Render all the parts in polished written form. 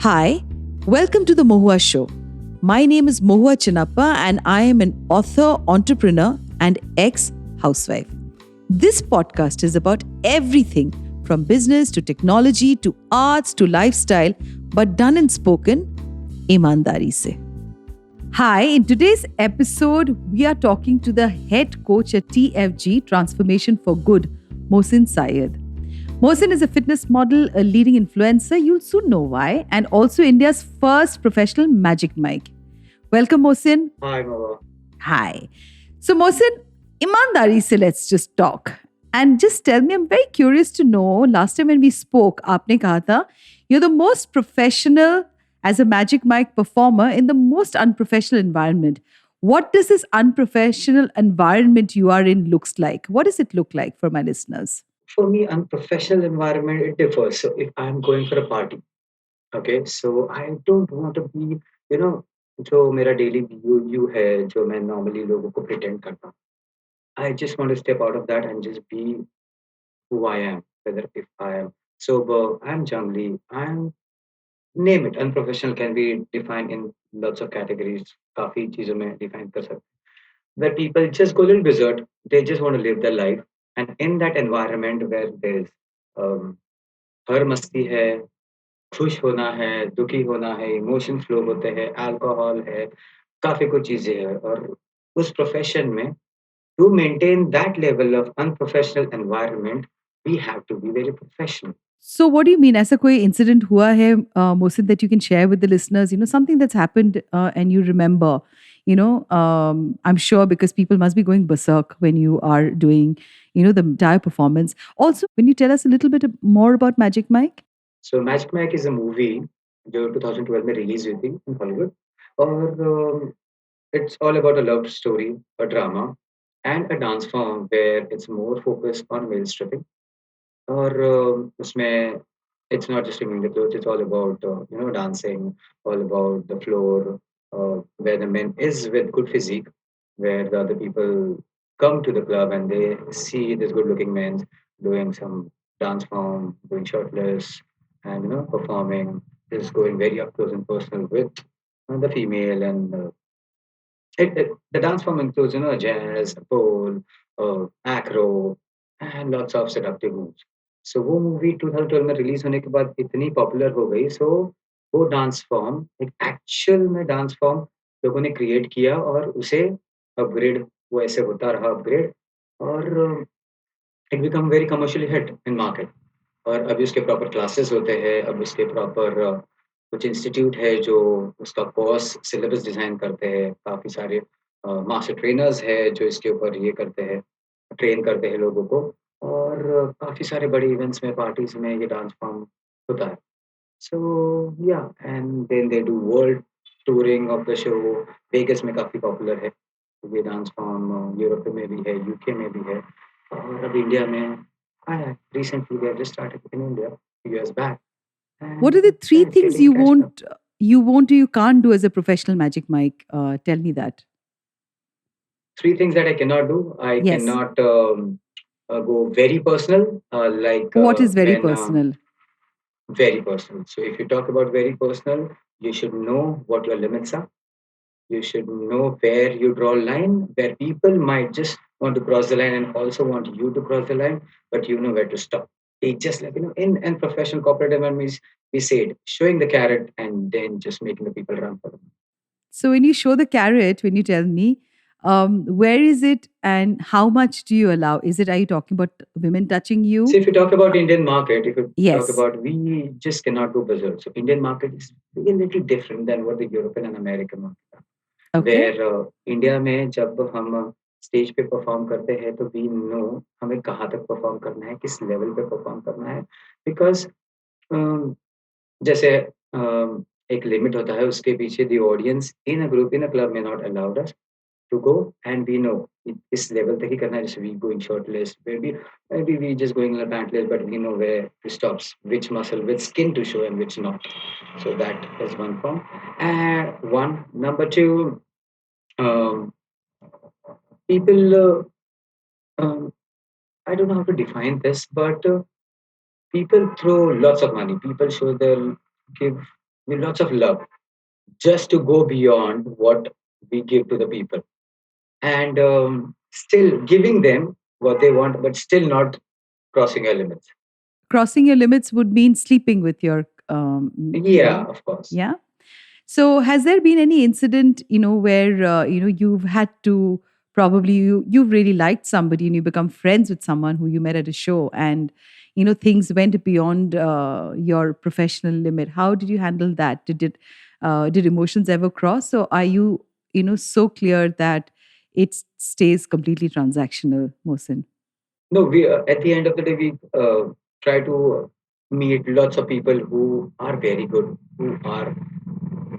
Hi, welcome to the Mohua Show. My name is Mohua Chinappa and I am an author, entrepreneur, and ex housewife. This podcast is about everything from business to technology to arts to lifestyle, but done and spoken ईमानदारी से. Hi, in today's episode, we are talking to the head coach at TFG Transformation for Good, Mohsin Syed. Mohsin is a fitness model, a leading influencer, you'll soon know why, and also India's first professional magic mic. Welcome, Mohsin. Hi, Mohua. Hi. So, Mohsin, ईमानदारी se let's just talk. And just tell me, I'm very curious to know, last time when we spoke, आपने कहा था, you're the most professional as a magic mic performer in the most unprofessional environment. What does this unprofessional environment you are in looks like? What does it look like for my listeners? For me, unprofessional environment, it differs. So if I'm going for a party, okay, so I don't want to be, you know, जो मेरा daily view है, जो मैं normally लोगों को pretend करता हूँ. I just want to step out of that and just be who I am. Whether if I am sober, I'm jungly, I'm name it. Unprofessional can be defined in lots of categories. काफी चीजों में define कर सकते हैं. Where people just go a little berserk. They just want to live their life. And in that environment where there's um, हर मस्ती है, खुश होना है, दुखी होना है, इमोशन फ्लो होते हैं, अल्कोहल है, काफ़ी कुछ चीज़ें हैं और उस प्रोफ़ेशन में to maintain that level of unprofessional environment, we have to be very professional. So, what do you mean? ऐसा कोई incident हुआ है, Mohsin, that you can share with the listeners? Something that's happened and you remember. I'm sure because people must be going berserk when you are doing, the entire performance. Also, when you tell us a little bit more about Magic Mike. So Magic Mike is a movie जो 2012 में release हुई थी in Hollywood और it's all about a love story, a drama, and a dance form where it's more focused on male stripping. और उसमें it's not just removing the clothes, it's all about dancing, all about the floor, where the men is with good physique, where the other people come to the club and they see this good-looking men doing some dance form, doing shirtless, and performing, is going very up close and personal with the female and the dance form includes jazz, pole, acro, and lots of seductive moves. So वो movie 2012 में release होने के बाद इतनी popular हो गई सो वो dance form एक एक्चुअल में डांस फॉर्म लोगों ने क्रिएट किया और उसे अपग्रेड वो ऐसे होता रहा अपग्रेड और it become very commercially hit in market और अभी उसके प्रॉपर क्लासेस होते हैं अब उसके प्रॉपर कुछ इंस्टीट्यूट है जो उसका कोर्स सिलेबस डिज़ाइन करते हैं काफ़ी सारे मास्टर ट्रेनर्स है जो इसके ऊपर ये करते हैं ट्रेन करते हैं लोगों को और काफ़ी सारे बड़े इवेंट्स में पार्टीज में ये डांस फॉर्म होता है सो या and then they do world touring of the show Vegas में काफ़ी पॉपुलर है ये डांस फॉर्म यूरोप में भी है यूके में भी है और अब इंडिया में आया recently they have just started in India a few years back. What are the And three yeah, it's things getting catched up. you can't do as a professional Magic Mike? Tell me that. Three things that I cannot do. I Yes. cannot go very personal, like What is very when personal? very personal. So if you talk about very personal, you should know what your limits are. You should know where you draw a line, where people might just want to cross the line and also want you to cross the line, but you know where to stop. It's just like, in professional corporate environments, we said showing the carrot and then just making the people run for them. So when you show the carrot, when you tell me, where is it and how much do you allow? Are you talking about women touching So you? if you talk about Indian market, if you talk Yes. about, we just cannot go berserk. So Indian market is a little different than what the European and American market are. Okay. Where India में जब हम stage पे perform करते हैं तो we know हमें कहाँ तक परफॉर्म करना है किस लेवल पे परफॉर्म करना है बिकॉज जैसे एक लिमिट होता है उसके पीछे the audience in a group in a club में not allowed us to go and we know इस level तक ही करना है जैसे we going shortless maybe we just going in a pantless but we know where it stops which muscle which skin to show and which not so that is one form and one number two um, people I don't know how to define this but people throw lots of money people show they'll give with lots of love, just to go beyond what we give to the people, and still giving them what they want, but still not crossing our limits. Crossing your limits would mean sleeping with your, Yeah, of course. yeah. So, has there been any incident, where you've had to, probably you've really liked somebody and you become friends with someone who you met at a show, and things went beyond your professional limit? How did you handle that? Did emotions ever cross, or are you so clear that it stays completely transactional, Mohsin? No, we at the end of the day we try to meet lots of people who are very good, who are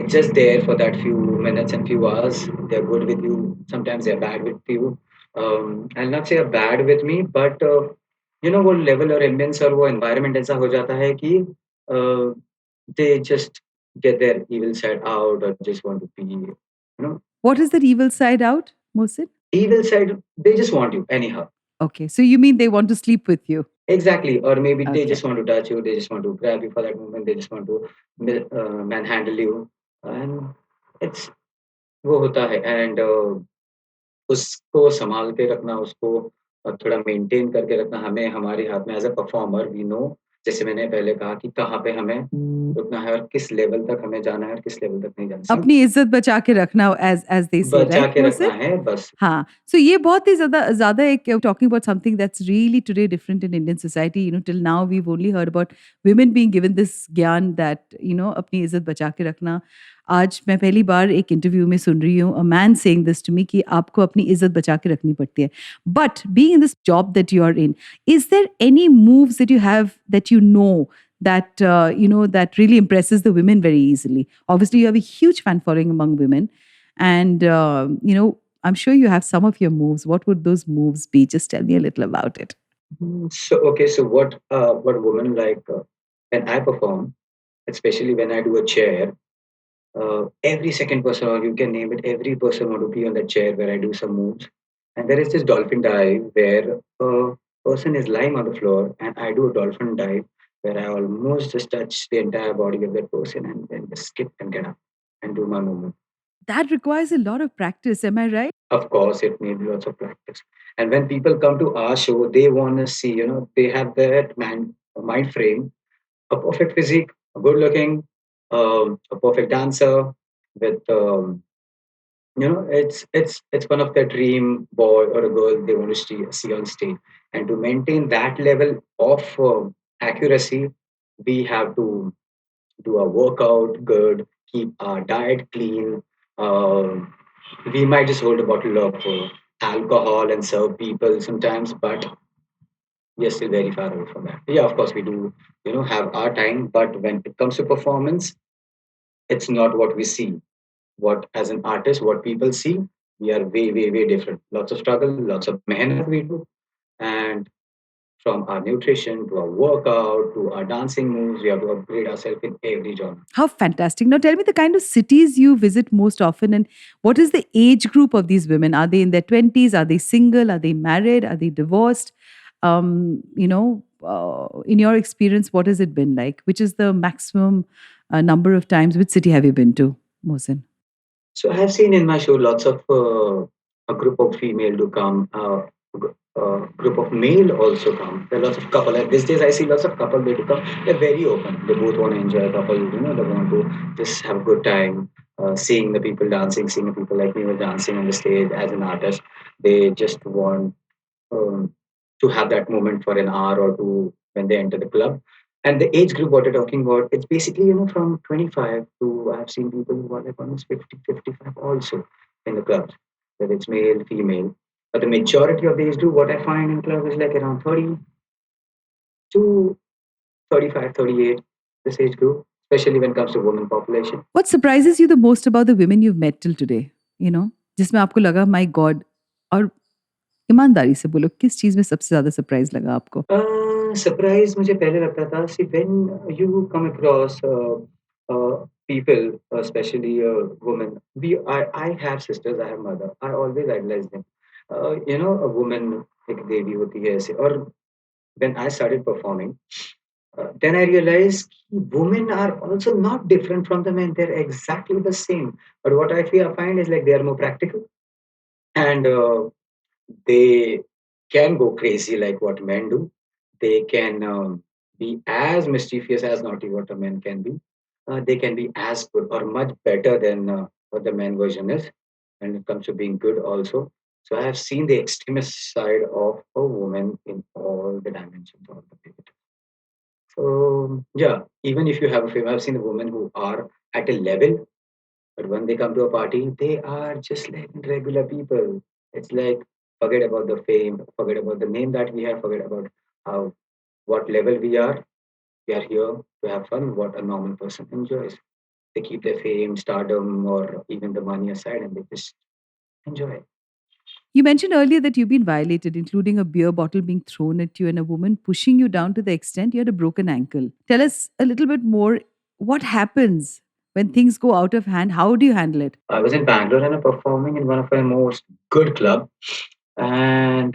just there for that few minutes and few hours. They're good with you. Sometimes they're bad with you. I'll not say bad with me, but वो level और ambience और वो environment ऐसा हो जाता है कि they just get their evil side out or just want to be, What is that evil side out, Mohsin? evil side. They just want you anyhow. Okay, so you mean they want to sleep with you? Exactly, or maybe they Okay. just want to touch you. They just want to grab you for that moment. They just want to manhandle you, and it's वो होता है and उसको सँभाल के रखना, उसको थोड़ा maintain करके रखना हमें हमारे हाथ में as a performer we know जैसे मैंने पहले कहा कि कहाँ पे हमें रुकना है और किस लेवल तक हमें जाना है और किस लेवल तक नहीं जाना। सब अपनी इज़्ज़त बचा के रखना, एज़ दे से, बचा राइट के रखना मोहसिन? है बस। हाँ, सो ये बहुत ही ज़्यादा ज़्यादा एक talking about something that's really today different in Indian society, till now we have only heard about women being given this ज्ञान दैट अपनी इज़्ज़त बचा के रखना। आज मैं पहली बार एक इंटरव्यू में सुन रही हूँ a man saying this to me कि आपको अपनी इज़्ज़त बचा के रखनी पड़ती है। But being in this job that you are in, is there any moves that you have that that that really impresses the women very easily? Obviously, you have a huge fan following among women, and I'm sure you have some of your moves. What would those moves be? Just tell me a little about it. So okay, so what women like when I perform, especially when I do a chair, every second person, or you can name it, every person want to be on that chair where I do some moves. And there is this dolphin dive where a person is lying on the floor and I do a dolphin dive where I almost just touch the entire body of that person and then just skip and get up and do my movement. That requires a lot of practice. Am I right? Of course, it needs lots of practice. And when people come to our show, they want to see, they have that mind frame, a perfect physique, a good looking, a perfect dancer with it's one of their dream boy or a girl they want to see on stage, and to maintain that level of accuracy we have to do a workout good, keep our diet clean. We might just hold a bottle of alcohol and serve people sometimes, but we are still very far away from that. Yeah, of course we do have our time, but when it comes to performance, it's not what we see. What as an artist, what people see, we are way, way, way different. Lots of struggle, lots of mehnat we do. And from our nutrition to our workout to our dancing moves, we have to upgrade ourselves in every genre. How fantastic. Now tell me the kind of cities you visit most often, and what is the age group of these women? Are they in their 20s? Are they single? Are they married? Are they divorced? In your experience, what has it been like? Which is the maximum number of times? Which city have you been to, Mohsin? So I have seen in my show lots of a group of female to come, group of male also come. There are lots of couple. Like these days, I see lots of couple they to come. They're very open. They both want to enjoy a couple. They want to just have a good time. Seeing the people dancing, seeing the people like me were dancing on the stage as an artist. They just want to have that moment for an hour or two when they enter the club. And the age group what you're talking about, it's basically, from 25 to I've seen people who are like almost 50, 55 also in the clubs, whether it's male, female. But the majority of the age group, what I find in club is like around 30 to 35, 38, this age group, especially when it comes to women population. What surprises you the most about the women you've met till today? जिसमें आपको लगा my God, और ईमानदारी से बोलो किस चीज में सबसे ज्यादा सरप्राइज लगा आपको? सरप्राइज़ मुझे पहले लगता था see when you come across people, especially women. I have sisters, I have mother. I always idolize them. A woman एक देवी होती है ऐसे और when I started performing, Then I realized women are also not different from the men. They're exactly the same. But what I find is like they are more practical and they can go crazy like what men do. They can be as mischievous as naughty what a man can be. They can be as good or much better than what the man version is when it comes to being good also. So I have seen the extremist side of a woman in all the dimensions of the way. So yeah, even if you have a fame, I've seen the women who are at a level, but when they come to a party, they are just like regular people. It's like forget about the fame, forget about the name that we have, forget about how what level we are. We are here to have fun. What a normal person enjoys. They keep their fame, stardom, or even the money aside, and they just enjoy. You mentioned earlier that you've been violated, including a beer bottle being thrown at you and a woman pushing you down to the extent you had a broken ankle. Tell us a little bit more. What happens when things go out of hand? How do you handle it? I was in Bangalore and I'm performing in one of our most good club, and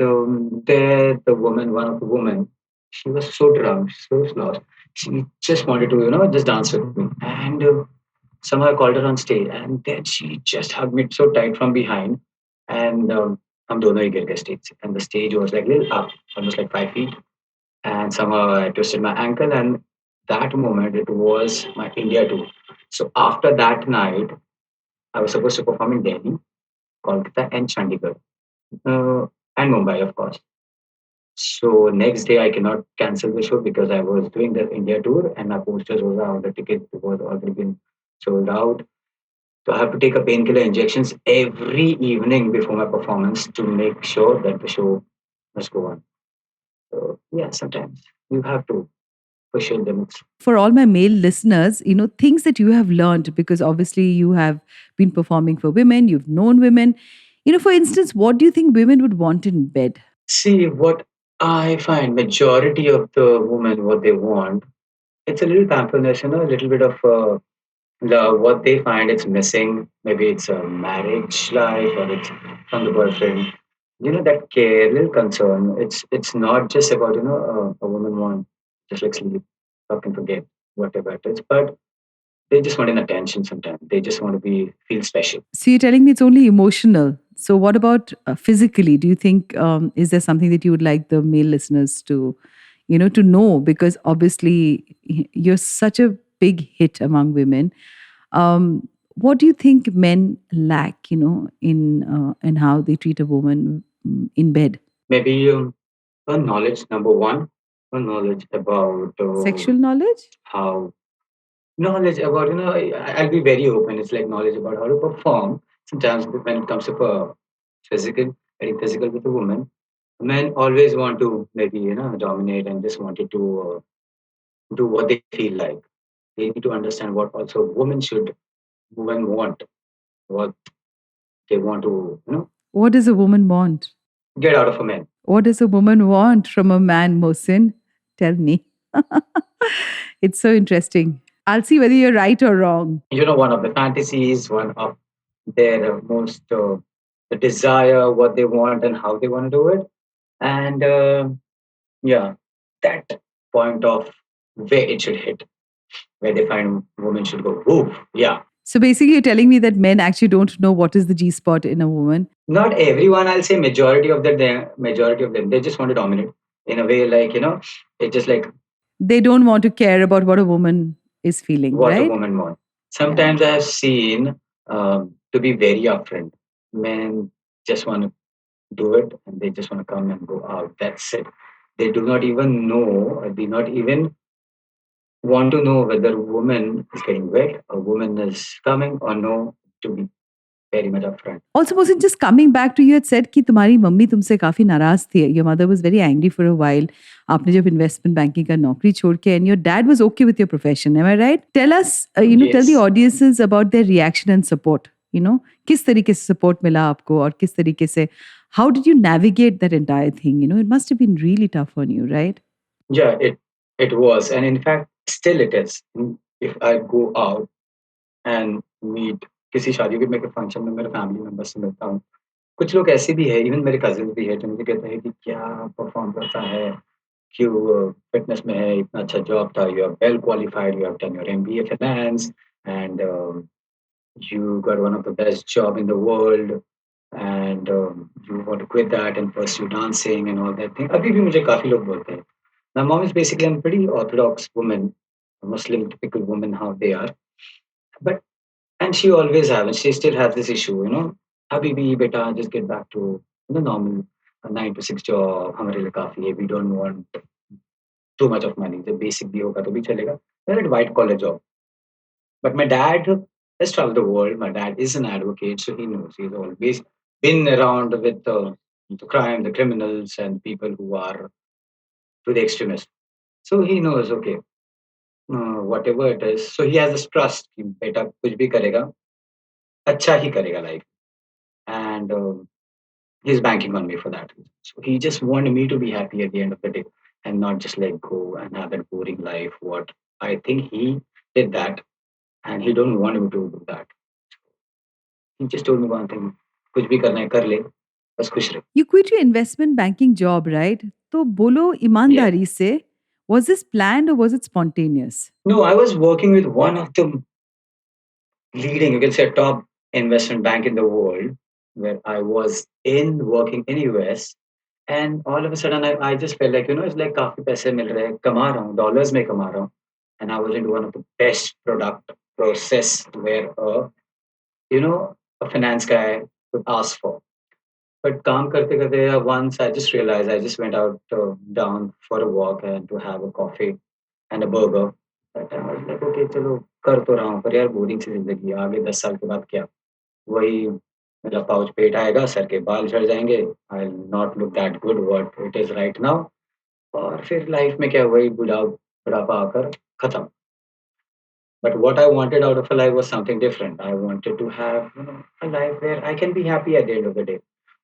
there the woman, one of the women, she was so drunk, so lost. She just wanted to, just dance with me, and somehow I called her on stage, and then she just hugged me so tight from behind, and हम दोनों ही गिर गए stage से. And the stage was like little up, almost like 5 feet, and somehow I twisted my ankle, and that moment it was my India tour. So after that night, I was supposed to perform in Delhi, Kolkata, and Chandigarh, and Mumbai, of course. So next day I cannot cancel the show because I was doing the India tour and my posters was out, the ticket was already been sold out. So I have to take a painkiller injections every evening before my performance to make sure that the show must go on. So yeah, sometimes you have to push your limits. For all my male listeners, things that you have learned, because obviously you have been performing for women, you've known women. For instance, what do you think women would want in bed? See what I find majority of the women what they want. It's a little pamperness, a little bit of what they find it's missing. Maybe it's a marriage life or it's from the boyfriend. That care, little concern. It's not just about a woman want just like sleep, fuck and forget whatever it is, but they just want an attention. Sometimes they just want to be feel special. So you're telling me it's only emotional. So what about physically? Do you think is there something that you would like the male listeners to know? Because obviously you're such a big hit among women. What do you think men lack? In how they treat a woman in bed. Maybe her knowledge number one, her knowledge about Sexual knowledge. how knowledge about I'll be very open. It's like knowledge about how to perform. Sometimes when it comes to physical, very physical with a woman, men always want to maybe dominate and just wanted to do what they feel like. They need to understand what also women want, what they want to What does a woman want? get out of a man. What does a woman want from a man, Mohsin? Tell me. It's so interesting. I'll see whether you're right or wrong. One of the fantasies, one of their most the desire, what they want and how they want to do it, and yeah, that point of where it should hit, where they find women should go. Ooh, yeah. So basically, you're telling me that men actually don't know what is the G spot in a woman. Not everyone, I'll say majority of them, they just want to dominate in a way like it's just like They don't want to care about what a woman is feeling, what a right? woman wants. Yeah. Sometimes I have seen to be very upfront, men just want to do it and they just want to come and go out. That's it. They do not even know, or they not even want to know whether a woman is getting wet, a woman is coming or no, to be very much upfront. Also, Mohsin, just coming back to you had said कि तुम्हारी mummy तुमसे काफी नाराज थी. Your mother was very angry for a while. आपने जब investment banking का नौकरी छोड़ के, and your dad was okay with your profession. Am I right? Tell us, tell the Yes. audiences about their reaction and support. किस तरीके से support मिला आपको और किस तरीके से, how did you navigate that entire thing? It must have been really tough on you, right? Yeah, it was, and in fact, still it is. If I go out and meet किसी शादी के मेरे function में मेरे family members से मिलता हूँ, कुछ लोग ऐसे भी है, इवन मेरे कजिन भी है जो मुझे कहते हैं कि क्या परफॉर्म करता है, फिटनेस में है, इतना अच्छा जॉब था, you are well qualified, you have done your MBA finance and you got one of the best job in the world and you want to quit that and pursue dancing and all that thing. अभी भी मुझे काफी लोग बोलते हैं. My mom is basically a pretty orthodox woman, a Muslim typical woman how they are. But and she always have and she still has this issue, you know. Habibi beta just get back to normal 9 to 6 job हमारे लिए काफी है. We don't want too much of money. जब basic भी होगा तो भी चलेगा. We're at white collar job. But my dad has traveled the world. My dad is an advocate, so he knows. He's always been around with the crime, the criminals, and people who are to the extremists. So he knows, okay, whatever it is. So he has this trust कि बेटा कुछ भी करेगा, अच्छा ही करेगा life. And he's banking on me for that. So he just wanted me to be happy at the end of the day and not just let go and have that boring life. What I think he did that, and he don't want me to do that. He just told me one thing, कुछ भी करना है कर ले, बस खुश रहे. You quit your investment banking job, right? तो बोलो Yeah. ईमानदारी से, was this planned or was it spontaneous? No, I was working with one of the leading, you can say, top investment bank in the world, where I was in working in US, and all of a sudden I just felt like it's like काफी पैसे मिल रहे हैं, कमा रहा हूँ, dollars में कमा रहा हूँ, and I was into one of the best product process where a finance guy would ask for. But काम करते करते once I just realized I just went out down for a walk and to have a coffee and a burger. That time I was like, okay, चलो कर तो रहा हूँ पर यार बोरिंग सी जिंदगी है, आगे 10 साल के बाद क्या वही मेरा पाउच पेट आएगा सर के बाल झड़ जाएंगे I not look that good what it is right now और फिर लाइफ में क्या वही बुढ़ापा आकर खत्म. But what I wanted out of a life was something different. I wanted to have, a life where I can be happy at the end of the day.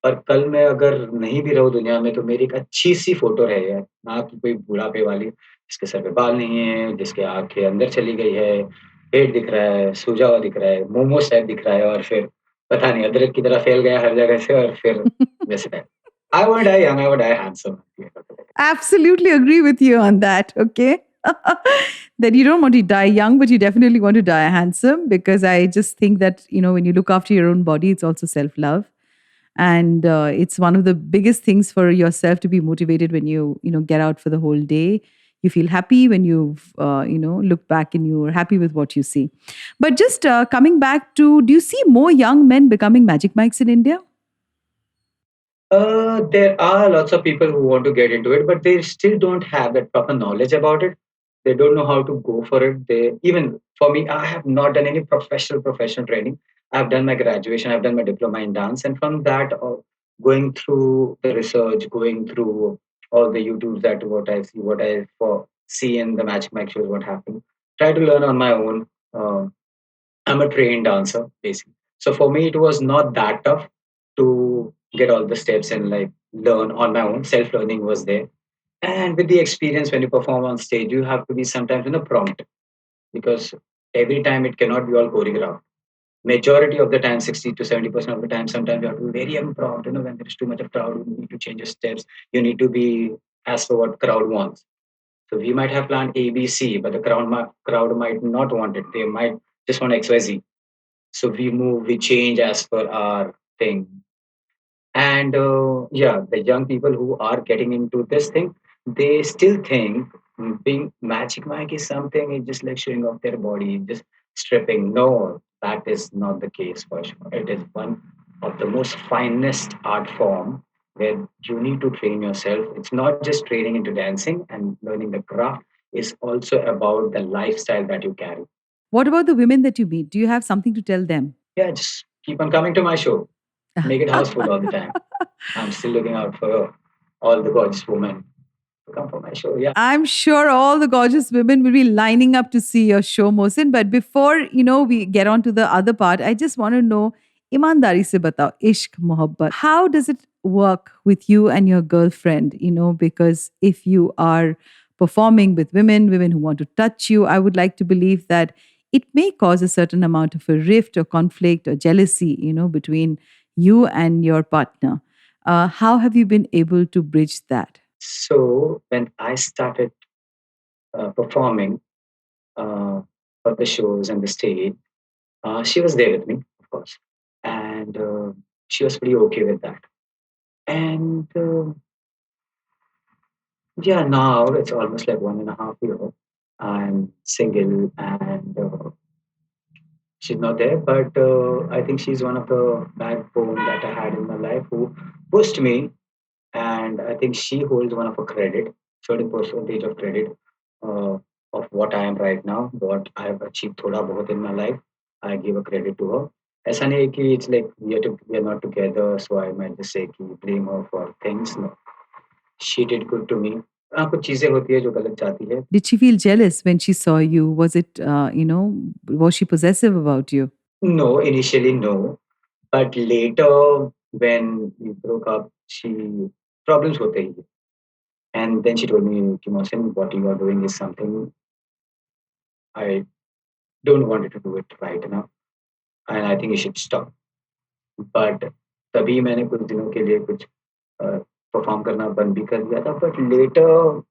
और कल मैं अगर नहीं भी रहूँ दुनिया में तो मेरी एक अच्छी सी फोटो रहे यार, ना कि कोई बुढ़ापे वाली जिसके सर पे बाल नहीं है, जिसकी आंखें अंदर चली गई है, पेट दिख रहा है, सूजा हुआ दिख रहा है, मोमो शायद दिख रहा है और फिर पता नहीं अदरक की तरह फैल गया हर जगह से और फिर वैसे है. I would die young, I would die handsome. Absolutely agree with you on that. Okay. That you don't want to die young, but you definitely want to die handsome because I just think that, when you look after your own body, it's also self love. And it's one of the biggest things for yourself to be motivated when you get out for the whole day. You feel happy when you've, look back and you're happy with what you see. But just coming back to, do you see more young men becoming magic mics in India? There are lots of people who want to get into it, but they still don't have that proper knowledge about it. They don't know how to go for it. They even for me, I have not done any professional training. I've done my graduation, I've done my diploma in dance, and from that, going through the research, going through all the YouTubes that what I see in the Magic Mike shows, what happened. Try to learn on my own. I'm a trained dancer, basically. So for me, it was not that tough to get all the steps and like learn on my own. Self learning was there. And with the experience, when you perform on stage, you have to be sometimes in a prompt because every time it cannot be all choreographed. Majority of the time, 60 to 70% of the time, sometimes you have to be very impromptu. When there is too much of crowd, you need to change your steps. You need to be as per what crowd wants. So we might have planned A, B, C, but the crowd might not want it. They might just want XYZ. So we move, we change as per our thing. And yeah, the young people who are getting into this thing, they still think being magic Mike is something, it's just like showing off their body, just stripping. No, that is not the case for sure. It is one of the most finest art form where you need to train yourself. It's not just training into dancing and learning the craft, it's also about the lifestyle that you carry. What about the women that you meet? Do you have something to tell them? Yeah, just keep on coming to my show. Make it house full all the time. I'm still looking out for all the gorgeous women to come for my show. Yeah. I'm sure all the gorgeous women will be lining up to see your show, Mohsin. But before, we get on to the other part, I just want to know, ईमानदारी से बताओ, ishq, mohabbat, how does it work with you and your girlfriend? Because if you are performing with women who want to touch you, I would like to believe that it may cause a certain amount of a rift or conflict or jealousy, between you and your partner. How have you been able to bridge that? So when I started performing uh, for the shows and the stage, she was there with me, of course, and she was pretty okay with that. And yeah, now it's almost like 1.5 year. I'm single, and she's not there, but I think she's one of the backbone that I had in my life who pushed me, and I think she holds one of a credit, certain percentage of credit uh, of what I am right now, what I have achieved thoda bahut in my life. I give a credit to her. ऐसा नहीं है कि it's like we are not together, so I might just say कि blame her for things. No, she did good to me. हाँ, कुछ चीजें होती है जो गलत जाती है. Did she feel jealous when she saw you? Was it, was she possessive about you? No, initially no, but later when we broke up, she problems होते ही हैं. And then she told me, कि Mohsin, what you are doing is something I don't want you to do it right now, and I think you should stop. But तभी मैंने कुछ दिनों के लिए कुछ परफॉर्म करना बंद भी कर दिया था. बट लेटर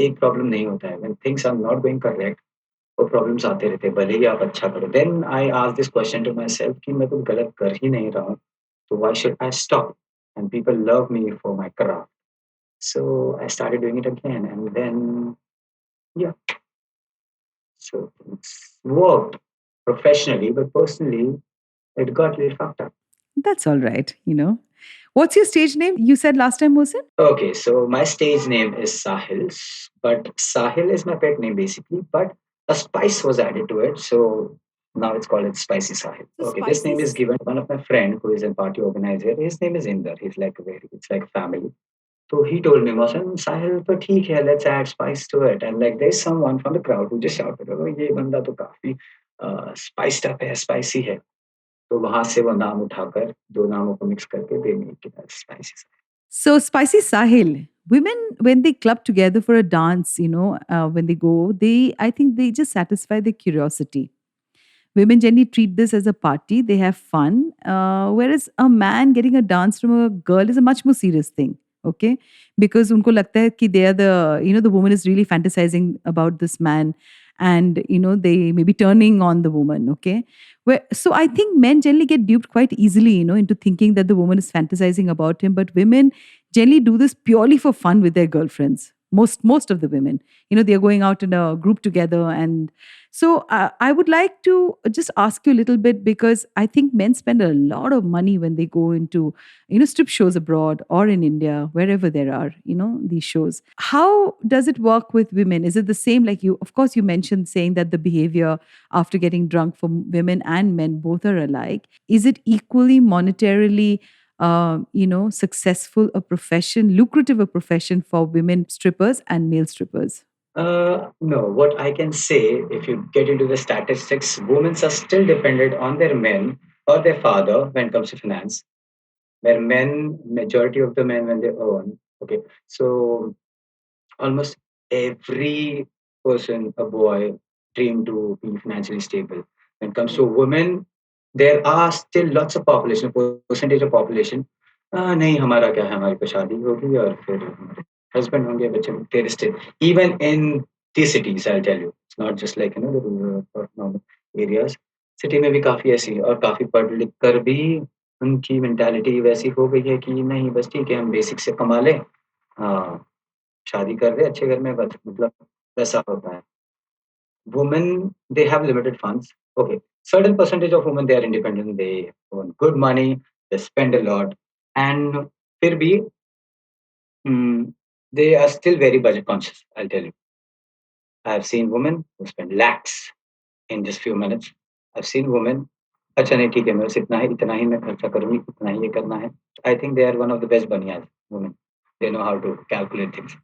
एक प्रॉब्लम नहीं होता है. When things are not going correct, वो प्रॉब्लम्स आते रहते हैं, भले ही आप अच्छा करो. Then I ask this question to myself कि मैं कुछ गलत कर ही नहीं रहा हूँ, तो why should I stop? And people love me for my craft. So I started doing it again, and then yeah, so it's worked professionally, but personally, it got really fucked up. That's all right. What's your stage name? You said last time, Mohsin? Okay, so my stage name is Sahil, but Sahil is my pet name basically, but a spice was added to it, so now it's called it Spicy Sahil. So Okay, this name is spices. given one of my friend who is a party organizer. His name is Inder. He's like very, it's like family. So he told me, Mohsen, Sahil, to theek hai, let's add spice to it. And like there's someone from the crowd who just shouted, oh, ye banda to काफी spiced up hai, spicy hai. तो वहां से वो नाम उठाकर दो नामों को मिक्स करके they make it spicy. So, Spicy Sahil, women, when they club together for a dance, when they go, I think they just satisfy their curiosity. Women generally treat this as a party, they have fun. Whereas a man getting a dance from a girl is a much more serious thing. Okay. Because unko lagta hai ki they are the woman is really fantasizing about this man and, they may be turning on the woman. Okay. So I think men generally get duped quite easily, into thinking that the woman is fantasizing about him. But women generally do this purely for fun with their girlfriends. Most of the women, they are going out in a group together. And so I would like to just ask you a little bit because I think men spend a lot of money when they go into, strip shows abroad or in India, wherever there are, these shows. How does it work with women? Is it the same like you? Of course, you mentioned saying that the behavior after getting drunk for women and men both are alike. Is it equally monetarily successful a profession, lucrative a profession for women strippers and male strippers? No, what I can say, if you get into the statistics, women are still dependent on their men or their father when it comes to finance. Where men, majority of the men, when they earn, okay, so almost every person, a boy, dream to be financially stable. When it comes to women, there are still lots of population, percentage of population. नहीं हमारा क्या है हमारी तो शादी होगी और फिर हमारे husband होंगे बच्चे होंगे. There is still even in these cities, I'll tell you, it's not just like the rural or normal areas. City में भी काफी ऐसी है और काफी पढ़ लिख कर भी उनकी मेंटालिटी वैसी हो गई है कि नहीं बस ठीक है हम बेसिक से कमा लें. हाँ, शादी कर रहे हैं अच्छे घर में बस मतलब वैसा होता है. Women, they have limited funds. Okay, certain percentage of women they are independent. They earn good money. They spend a lot, and फिर भी they are still very budget conscious. I'll tell you. I've seen women who spend lakhs in just few minutes. I've seen women. अच्छा नहीं ठीक है मैं बस इतना ही मैं खर्चा करूँगी इतना ही ये करना है. I think they are one of the best banyas women. They know how to calculate things.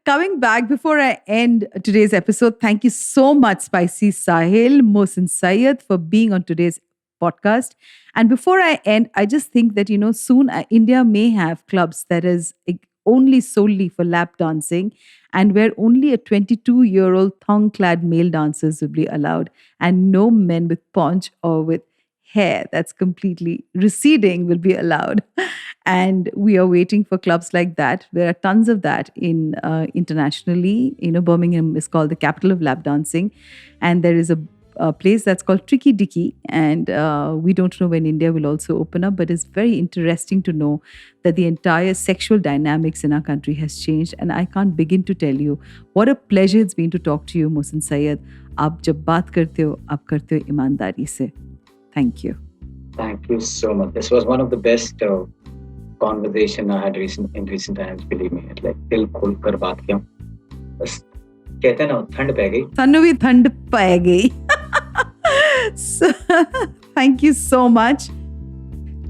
Coming back before I end today's episode, thank you so much, Spicy Sahil, Mohsin Syed, for being on today's podcast. And before I end, I just think that, soon India may have clubs that is only solely for lap dancing and where only a 22-year-old thong clad male dancers will be allowed and no men with paunch or with hair that's completely receding will be allowed. And we are waiting for clubs like that. There are tons of that in internationally. Birmingham is called the capital of lap dancing, and there is a place that's called Tricky Dicky, and we don't know when India will also open up, but it's very interesting to know that the entire sexual dynamics in our country has changed, and I can't begin to tell you what a pleasure it's been to talk to you, Mohsin Syed. आप जब बात करते हो आप करते हो ईमानदारी से. Thank you. Thank you so much. This was one of the best conversation I had in recent times. Believe me, like दिल खोल कर बात किया. बस कहते हैं ना ठंड पै गई. ਸਾਨੂੰ ਵੀ ਠੰਡ ਪੈ ਗਈ. So, thank you so much.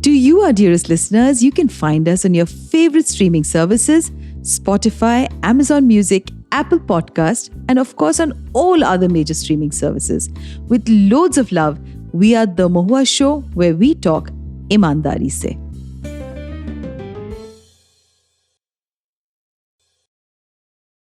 To you, our dearest listeners, you can find us on your favorite streaming services, Spotify, Amazon Music, Apple Podcast, and of course on all other major streaming services. With loads of love, we are The Mohua Show, where we talk imandari se.